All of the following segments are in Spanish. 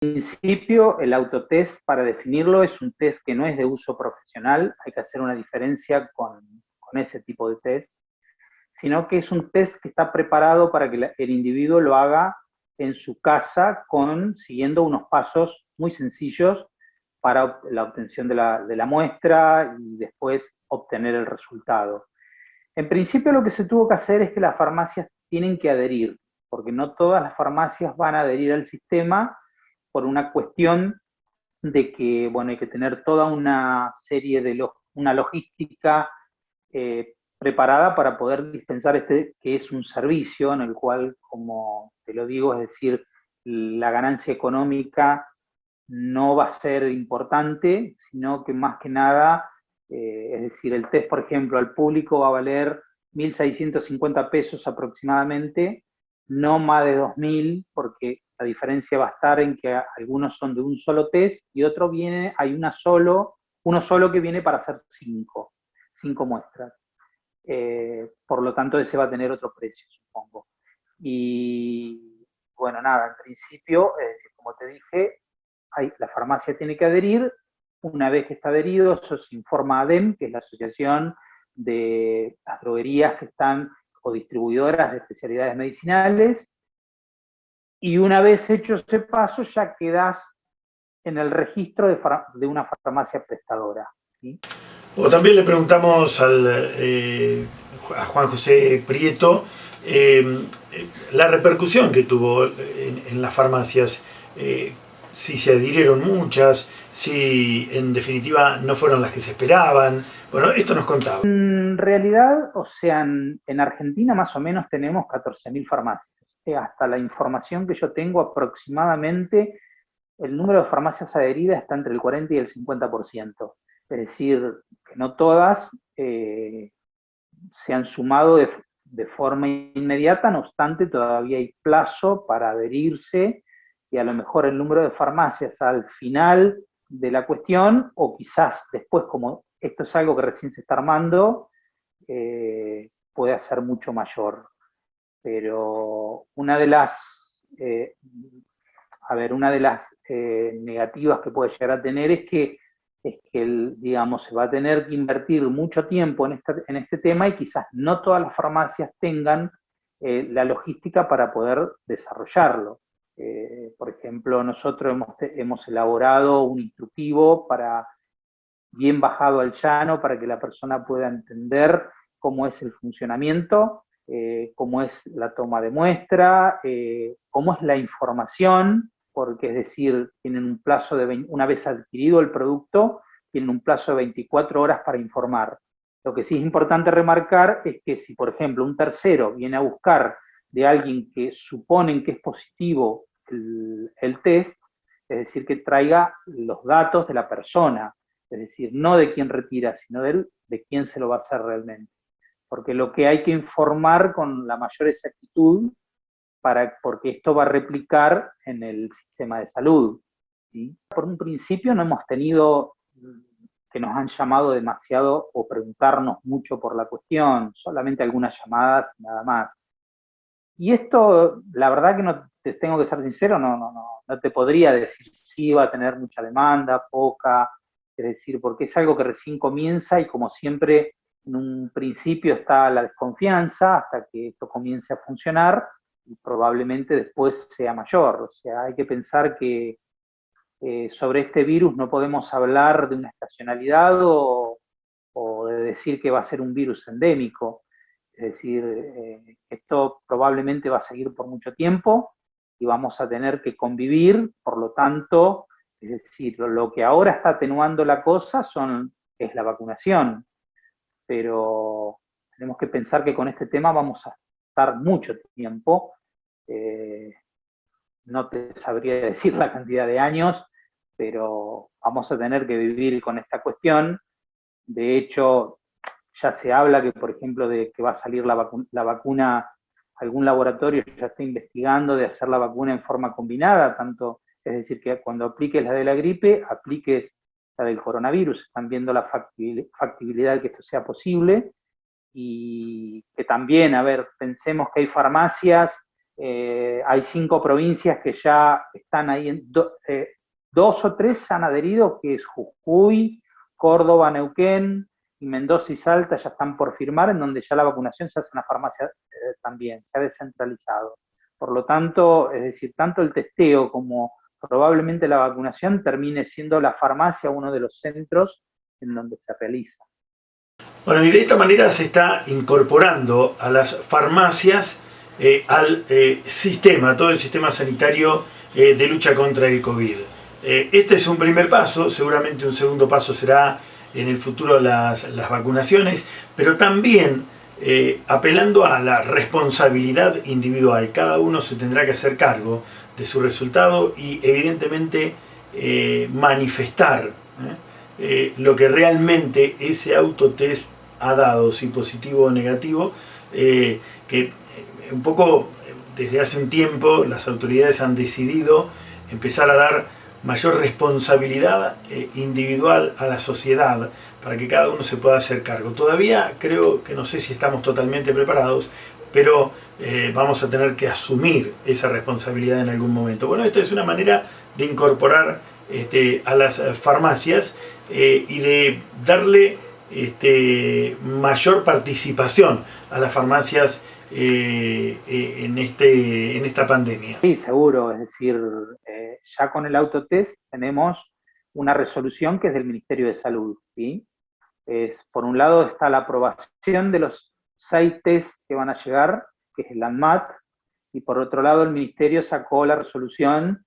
principio, el autotest, para definirlo, es un test que no es de uso profesional, hay que hacer una diferencia con ese tipo de test, sino que es un test que está preparado para que el individuo lo haga en su casa siguiendo unos pasos muy sencillos para la obtención de la muestra y después obtener el resultado. En principio lo que se tuvo que hacer es que las farmacias tienen que adherir, porque no todas las farmacias van a adherir al sistema por una cuestión de que, bueno, hay que tener toda una serie una logística preparada para poder dispensar que es un servicio en el cual, como te lo digo, es decir, la ganancia económica no va a ser importante, sino que más que nada, es decir, el test, por ejemplo, al público va a valer 1.650 pesos aproximadamente, no más de 2.000, porque la diferencia va a estar en que algunos son de un solo test y hay uno solo que viene para hacer cinco muestras. Por lo tanto, ese va a tener otro precio, supongo. Y bueno, nada, en principio, es decir, como te dije, la farmacia tiene que adherir. Una vez que está adherido, eso se informa a ADEM, que es la asociación de las droguerías que están, o distribuidoras de especialidades medicinales, y una vez hecho ese paso ya quedas en el registro de una farmacia prestadora, ¿sí? O también le preguntamos a Juan José Prieto la repercusión que tuvo en las farmacias, si se adhirieron muchas, si en definitiva no fueron las que se esperaban. Bueno, esto nos contaba. En realidad, o sea, en Argentina más o menos tenemos 14.000 farmacias. Hasta la información que yo tengo, aproximadamente el número de farmacias adheridas está entre el 40 y el 50%. Es decir, que no todas se han sumado de forma inmediata, no obstante, todavía hay plazo para adherirse y a lo mejor el número de farmacias al final de la cuestión, o quizás después, como esto es algo que recién se está armando, puede ser mucho mayor. Pero una de las negativas que puede llegar a tener es que digamos, se va a tener que invertir mucho tiempo en este tema y quizás no todas las farmacias tengan la logística para poder desarrollarlo. Por ejemplo, nosotros hemos elaborado un instructivo bien bajado al llano para que la persona pueda entender cómo es el funcionamiento, cómo es la toma de muestra, cómo es la información, porque es decir, tienen un plazo una vez adquirido el producto, tienen un plazo de 24 horas para informar. Lo que sí es importante remarcar es que si, por ejemplo, un tercero viene a buscar de alguien que suponen que es positivo el test, es decir, que traiga los datos de la persona, es decir, no de quién retira, sino de quién se lo va a hacer realmente. Porque lo que hay que informar con la mayor exactitud, porque esto va a replicar en el sistema de salud, ¿sí? Por un principio no hemos tenido que nos han llamado demasiado o preguntarnos mucho por la cuestión, solamente algunas llamadas y nada más. Y esto, la verdad que no te tengo que ser sincero, no te podría decir si va a tener mucha demanda, poca, es decir, porque es algo que recién comienza y como siempre en un principio está la desconfianza hasta que esto comience a funcionar y probablemente después sea mayor. O sea, hay que pensar que sobre este virus no podemos hablar de una estacionalidad o de decir que va a ser un virus endémico. Es decir, esto probablemente va a seguir por mucho tiempo y vamos a tener que convivir, por lo tanto, es decir, lo que ahora está atenuando la cosa es la vacunación, pero tenemos que pensar que con este tema vamos a estar mucho tiempo. Eh, no te sabría decir la cantidad de años, pero vamos a tener que vivir con esta cuestión. De hecho, ya se habla que, por ejemplo, de que va a salir la vacuna, algún laboratorio ya está investigando de hacer la vacuna en forma combinada, tanto, es decir, que cuando apliques la de la gripe, apliques la del coronavirus. Están viendo la factibilidad de que esto sea posible y que también, a ver, pensemos que hay farmacias Hay 5 provincias que ya están ahí, 2 o 3 han adherido, que es Jujuy, Córdoba, Neuquén, y Mendoza y Salta ya están por firmar, en donde ya la vacunación se hace en la farmacia también, se ha descentralizado. Por lo tanto, es decir, tanto el testeo como probablemente la vacunación termine siendo la farmacia uno de los centros en donde se realiza. Bueno, y de esta manera se está incorporando a las farmacias al sistema, todo el sistema sanitario de lucha contra el COVID. Este es un primer paso, seguramente un segundo paso será en el futuro las vacunaciones, pero también apelando a la responsabilidad individual. Cada uno se tendrá que hacer cargo de su resultado y evidentemente manifestar lo que realmente ese autotest ha dado, si positivo o negativo, que un poco desde hace un tiempo las autoridades han decidido empezar a dar mayor responsabilidad individual a la sociedad para que cada uno se pueda hacer cargo. Todavía creo que no sé si estamos totalmente preparados, pero vamos a tener que asumir esa responsabilidad en algún momento. Bueno, esta es una manera de incorporar a las farmacias y de darle mayor participación a las farmacias en esta pandemia. Sí, seguro, es decir, ya con el autotest tenemos una resolución que es del Ministerio de Salud, ¿sí? Por un lado está la aprobación de los 6 test que van a llegar, que es el ANMAT, y por otro lado el Ministerio sacó la resolución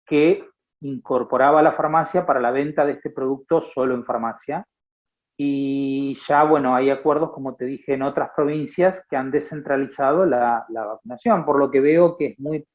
que incorporaba a la farmacia para la venta de este producto solo en farmacia. Y ya, bueno, hay acuerdos, como te dije, en otras provincias que han descentralizado la vacunación, por lo que veo que es muy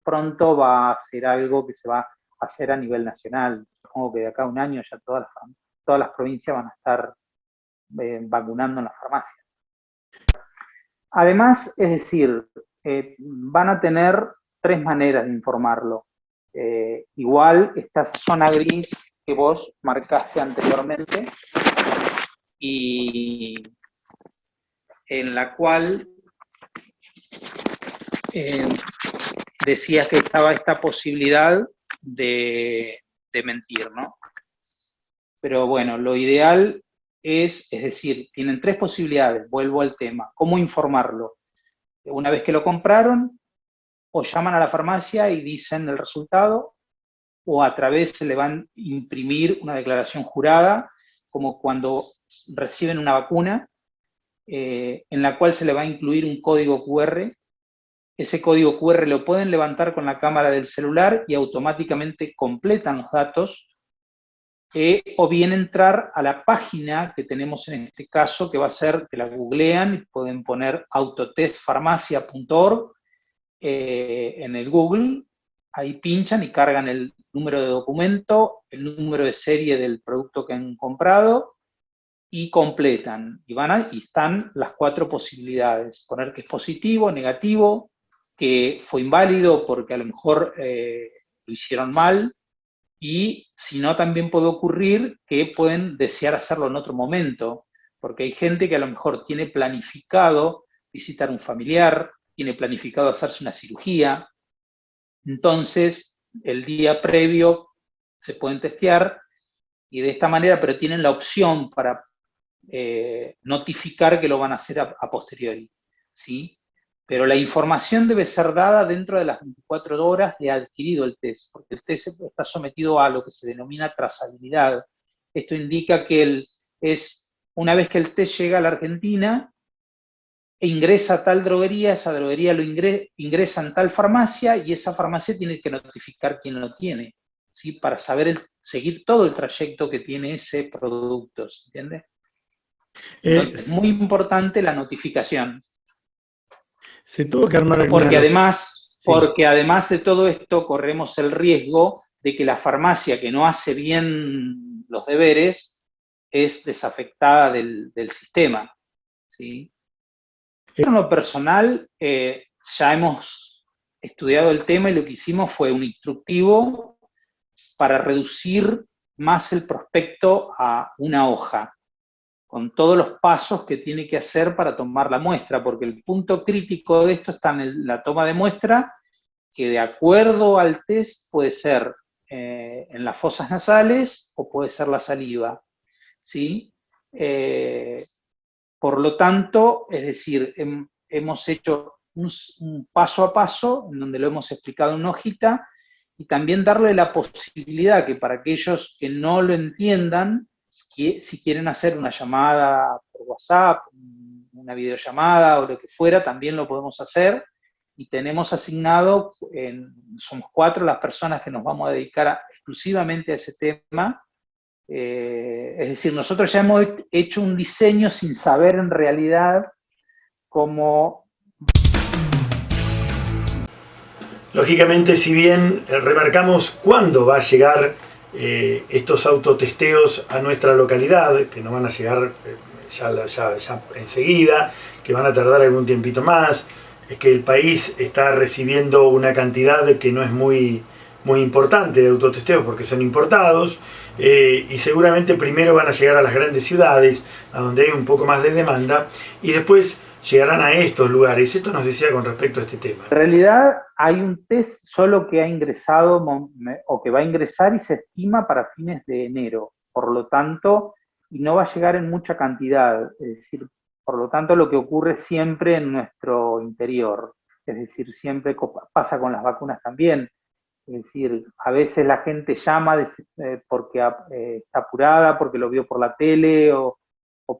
pronto va a ser algo que se va a hacer a nivel nacional. Supongo que de acá a un año ya todas las provincias van a estar vacunando en las farmacias. Además, es decir, van a tener 3 maneras de informarlo. Igual esta zona gris que vos marcaste anteriormente y en la cual decías que estaba esta posibilidad de mentir, ¿no? Pero bueno, lo ideal es decir, tienen 3 posibilidades, vuelvo al tema. ¿Cómo informarlo? Una vez que lo compraron, o llaman a la farmacia y dicen el resultado, o a través se le van a imprimir una declaración jurada, como cuando reciben una vacuna, en la cual se le va a incluir un código QR. Ese código QR lo pueden levantar con la cámara del celular y automáticamente completan los datos, o bien entrar a la página que tenemos en este caso, que va a ser, que la googlean y pueden poner autotestfarmacia.org en el Google, ahí pinchan y cargan el número de documento, el número de serie del producto que han comprado y completan. Y están las 4 posibilidades, poner que es positivo, negativo, que fue inválido porque a lo mejor lo hicieron mal, y si no, también puede ocurrir que pueden desear hacerlo en otro momento, porque hay gente que a lo mejor tiene planificado visitar a un familiar, tiene planificado hacerse una cirugía, entonces el día previo se pueden testear y de esta manera, pero tienen la opción para notificar que lo van a hacer a posteriori, ¿sí? Pero la información debe ser dada dentro de las 24 horas de adquirido el test, porque el test está sometido a lo que se denomina trazabilidad. Esto indica que una vez que el test llega a la Argentina, ingresa a tal droguería, esa droguería lo ingresa en tal farmacia, y esa farmacia tiene que notificar quién lo tiene, ¿sí? Para seguir todo el trayecto que tiene ese producto, ¿se entiende? Entonces, es muy importante la notificación. Se tuvo que armar porque además de todo esto corremos el riesgo de que la farmacia que no hace bien los deberes es desafectada del sistema, ¿sí? En lo personal, ya hemos estudiado el tema y lo que hicimos fue un instructivo para reducir más el prospecto a una hoja, con todos los pasos que tiene que hacer para tomar la muestra, porque el punto crítico de esto está en la toma de muestra, que de acuerdo al test puede ser en las fosas nasales o puede ser la saliva, ¿sí? Por lo tanto, es decir, hemos hecho un paso a paso, en donde lo hemos explicado en una hojita, y también darle la posibilidad que para aquellos que no lo entiendan, si quieren hacer una llamada por WhatsApp, una videollamada o lo que fuera, también lo podemos hacer. Y tenemos asignado, somos 4 las personas que nos vamos a dedicar exclusivamente a ese tema. Es decir, nosotros ya hemos hecho un diseño sin saber en realidad cómo. Lógicamente, si bien remarcamos cuándo va a llegar estos autotesteos a nuestra localidad, que no van a llegar ya enseguida, que van a tardar algún tiempito más, es que el país está recibiendo una cantidad que no es muy importante de autotesteos porque son importados, y seguramente primero van a llegar a las grandes ciudades, a donde hay un poco más de demanda, y después llegarán a estos lugares. Esto nos decía con respecto a este tema. En realidad hay un test solo que ha ingresado o que va a ingresar y se estima para fines de enero. Por lo tanto, y no va a llegar en mucha cantidad. Es decir, por lo tanto, lo que ocurre siempre en nuestro interior. Es decir, siempre pasa con las vacunas también. Es decir, a veces la gente llama porque está apurada, porque lo vio por la tele o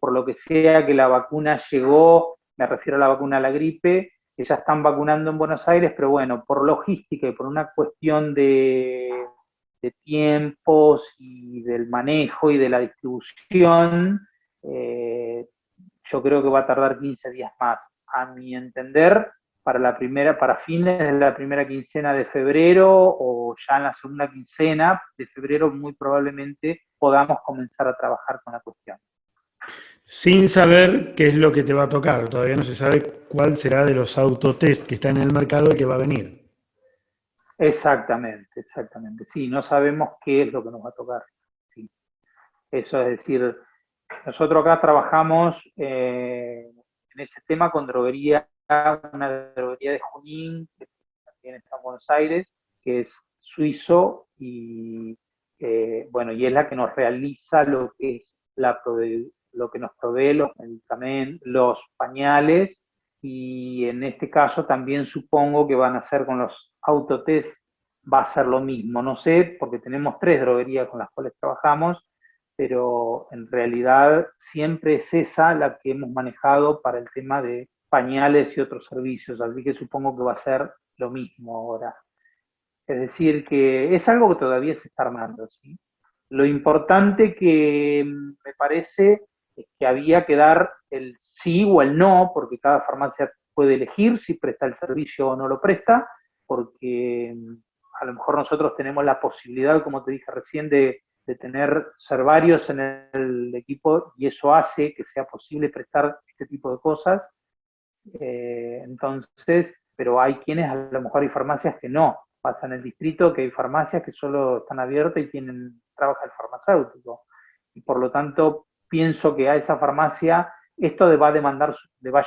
por lo que sea, que la vacuna llegó, me refiero a la vacuna a la gripe, que ya están vacunando en Buenos Aires, pero bueno, por logística y por una cuestión de tiempos y del manejo y de la distribución, yo creo que va a tardar 15 días más. A mi entender, para fines de la primera quincena de febrero o ya en la segunda quincena de febrero, muy probablemente podamos comenzar a trabajar con la cuestión. Sin saber qué es lo que te va a tocar, todavía no se sabe cuál será de los autotest que están en el mercado y que va a venir. Exactamente, exactamente. Sí, no sabemos qué es lo que nos va a tocar. Sí. Eso es decir, nosotros acá trabajamos en ese tema con droguería, una droguería de Junín, que también está en Buenos Aires, que es suizo y bueno, y es la que nos realiza lo que es lo que nos provee los medicamentos, los pañales, y en este caso también supongo que van a hacer con los autotest, va a ser lo mismo. No sé, porque tenemos 3 droguerías con las cuales trabajamos, pero en realidad siempre es esa la que hemos manejado para el tema de pañales y otros servicios, así que supongo que va a ser lo mismo ahora. Es decir, que es algo que todavía se está armando, ¿sí? Lo importante que me parece es que había que dar el sí o el no, porque cada farmacia puede elegir si presta el servicio o no lo presta, porque a lo mejor nosotros tenemos la posibilidad, como te dije recién, de ser varios en el equipo, y eso hace que sea posible prestar este tipo de cosas. Entonces, pero hay quienes, a lo mejor hay farmacias que no, pasa en el distrito que hay farmacias que solo están abiertas y trabaja el farmacéutico. Y por lo tanto, pienso que a esa farmacia esto le va a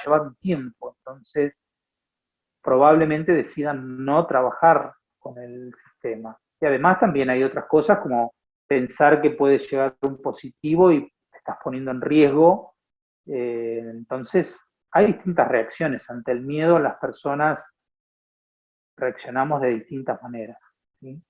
llevar un tiempo. Entonces, probablemente decidan no trabajar con el sistema. Y además también hay otras cosas como pensar que puede llegar un positivo y te estás poniendo en riesgo. Entonces, hay distintas reacciones. Ante el miedo, las personas reaccionamos de distintas maneras, ¿sí?